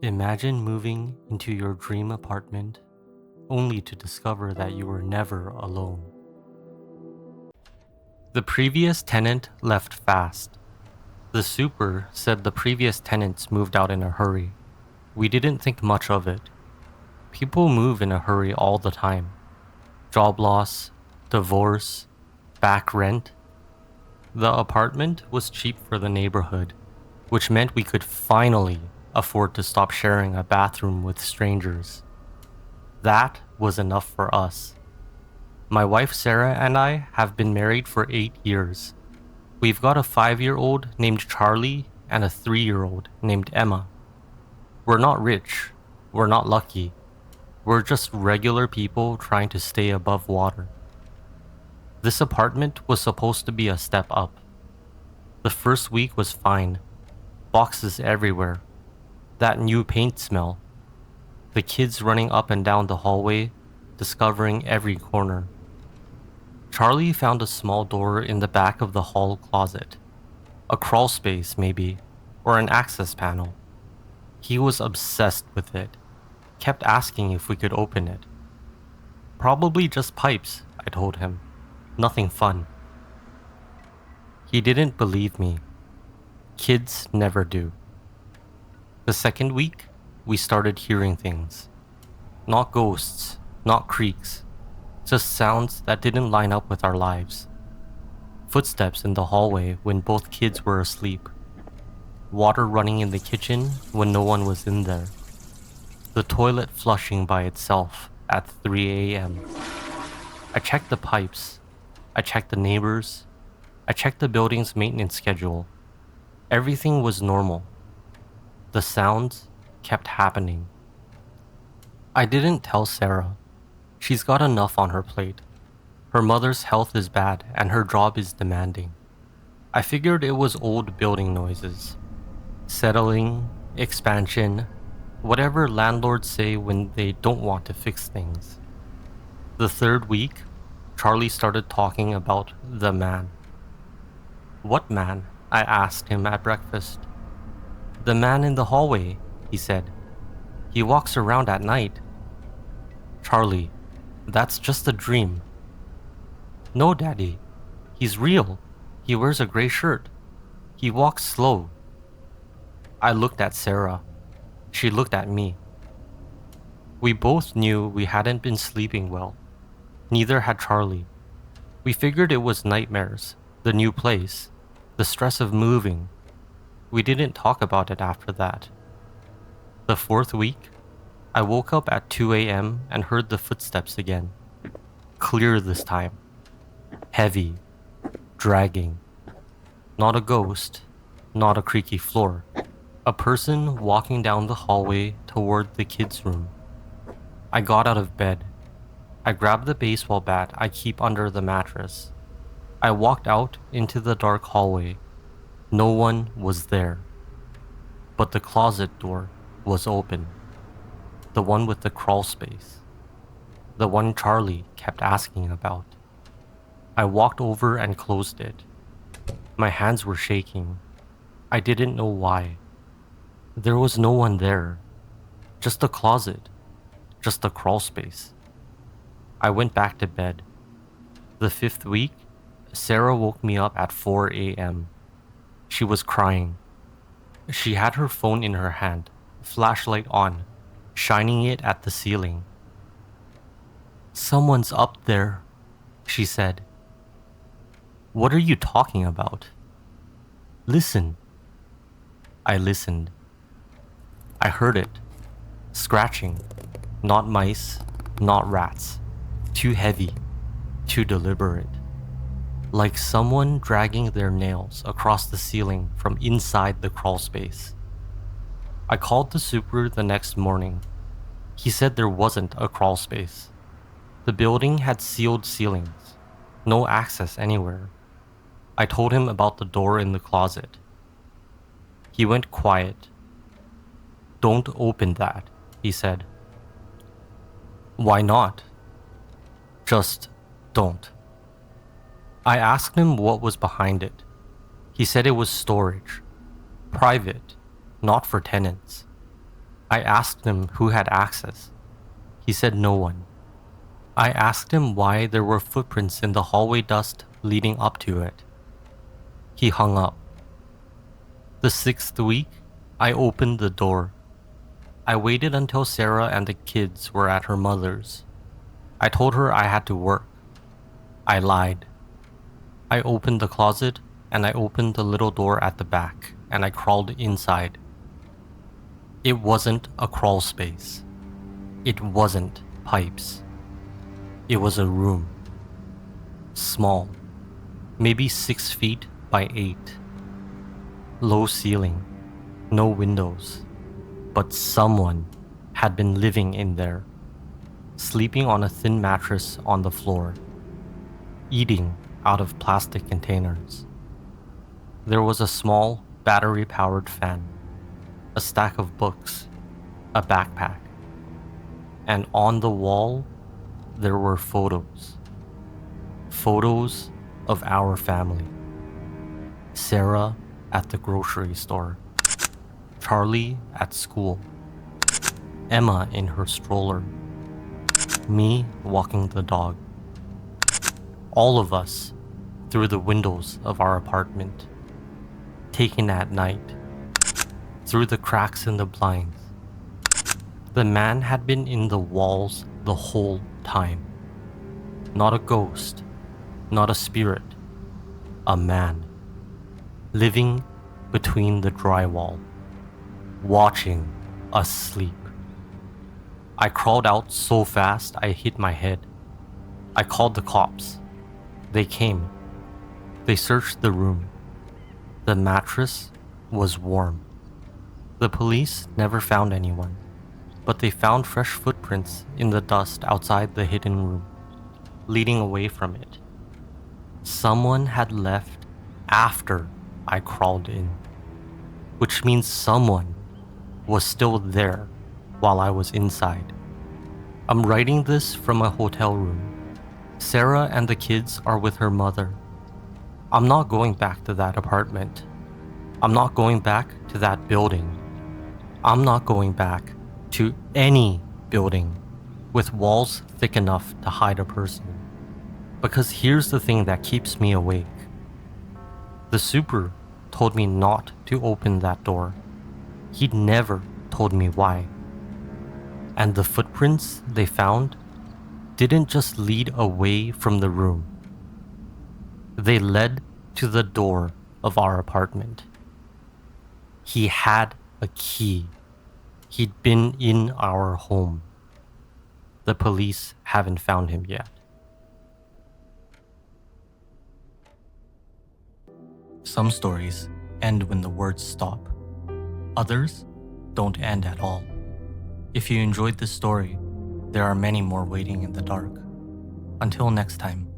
Imagine moving into your dream apartment only to discover that you were never alone. The previous tenant left fast. The super said the previous tenants moved out in a hurry. We didn't think much of it. People move in a hurry all the time. Job loss, divorce, back rent. The apartment was cheap for the neighborhood, which meant we could finally afford to stop sharing a bathroom with strangers. That was enough for us. My wife Sarah and I have been married for 8 years. We've got a 5-year-old named Charlie and a 3-year-old named Emma. We're not rich. We're not lucky. We're just regular people trying to stay above water. This apartment was supposed to be a step up. The first week was fine. Boxes everywhere. That new paint smell. The kids running up and down the hallway, discovering every corner. Charlie found a small door in the back of the hall closet. A crawl space, maybe, or an access panel. He was obsessed with it. Kept asking if we could open it. Probably just pipes, I told him. Nothing fun. He didn't believe me. Kids never do. The second week, we started hearing things. Not ghosts, not creaks, just sounds that didn't line up with our lives. Footsteps in the hallway when both kids were asleep. Water running in the kitchen when no one was in there. The toilet flushing by itself at 3 a.m. I checked the pipes. I checked the neighbors. I checked the building's maintenance schedule. Everything was normal. The sounds kept happening. I didn't tell Sarah. She's got enough on her plate. Her mother's health is bad and her job is demanding. I figured it was old building noises. Settling, expansion, whatever landlords say when they don't want to fix things. The third week, Charlie started talking about the man. What man? I asked him at breakfast. The man in the hallway, he said. He walks around at night. Charlie, that's just a dream. No, Daddy. He's real. He wears a gray shirt. He walks slow. I looked at Sarah. She looked at me. We both knew we hadn't been sleeping well. Neither had Charlie. We figured it was nightmares, the new place, the stress of moving. We didn't talk about it after that. The fourth week, I woke up at 2 a.m. and heard the footsteps again. Clear this time. Heavy. Dragging. Not a ghost. Not a creaky floor. A person walking down the hallway toward the kids' room. I got out of bed. I grabbed the baseball bat I keep under the mattress. I walked out into the dark hallway. No one was there. But the closet door was open. The one with the crawl space. The one Charlie kept asking about. I walked over and closed it. My hands were shaking. I didn't know why. There was no one there. Just a closet. Just a crawl space. I went back to bed. The fifth week, Sarah woke me up at 4 a.m. She was crying. She had her phone in her hand, flashlight on, shining it at the ceiling. Someone's up there, she said. What are you talking about? Listen. I listened. I heard it. Scratching. Not mice, not rats. Too heavy. Too deliberate. Like someone dragging their nails across the ceiling from inside the crawl space. I called the super the next morning. He said there wasn't a crawl space. The building had sealed ceilings. No access anywhere. I told him about the door in the closet. He went quiet. Don't open that, he said. Why not? Just don't. I asked him what was behind it. He said it was storage. Private, not for tenants. I asked him who had access. He said no one. I asked him why there were footprints in the hallway dust leading up to it. He hung up. The 6th week, I opened the door. I waited until Sarah and the kids were at her mother's. I told her I had to work. I lied. I opened the closet and I opened the little door at the back and I crawled inside. It wasn't a crawl space. It wasn't pipes. It was a room. Small, maybe 6 feet by 8. Low ceiling, no windows, but someone had been living in there, sleeping on a thin mattress on the floor, eating out of plastic containers. There was a small battery-powered fan, a stack of books, a backpack, and on the wall there were photos. Photos of our family. Sarah at the grocery store, Charlie at school, Emma in her stroller, me walking the dog. All of us through the windows of our apartment, taken at night, through the cracks in the blinds. The man had been in the walls the whole time. Not a ghost, not a spirit, a man, living between the drywall, watching us sleep. I crawled out so fast I hit my head. I called the cops. They came. They searched the room. The mattress was warm. The police never found anyone, but they found fresh footprints in the dust outside the hidden room, leading away from it. Someone had left after I crawled in, which means someone was still there while I was inside. I'm writing this from a hotel room. Sarah and the kids are with her mother. I'm not going back to that apartment. I'm not going back to that building. I'm not going back to any building with walls thick enough to hide a person. Because here's the thing that keeps me awake. The super told me not to open that door. He'd never told me why. And the footprints they found didn't just lead away from the room. They led to the door of our apartment. He had a key. He'd been in our home. The police haven't found him yet. Some stories end when the words stop. Others don't end at all. If you enjoyed this story, there are many more waiting in the dark. Until next time.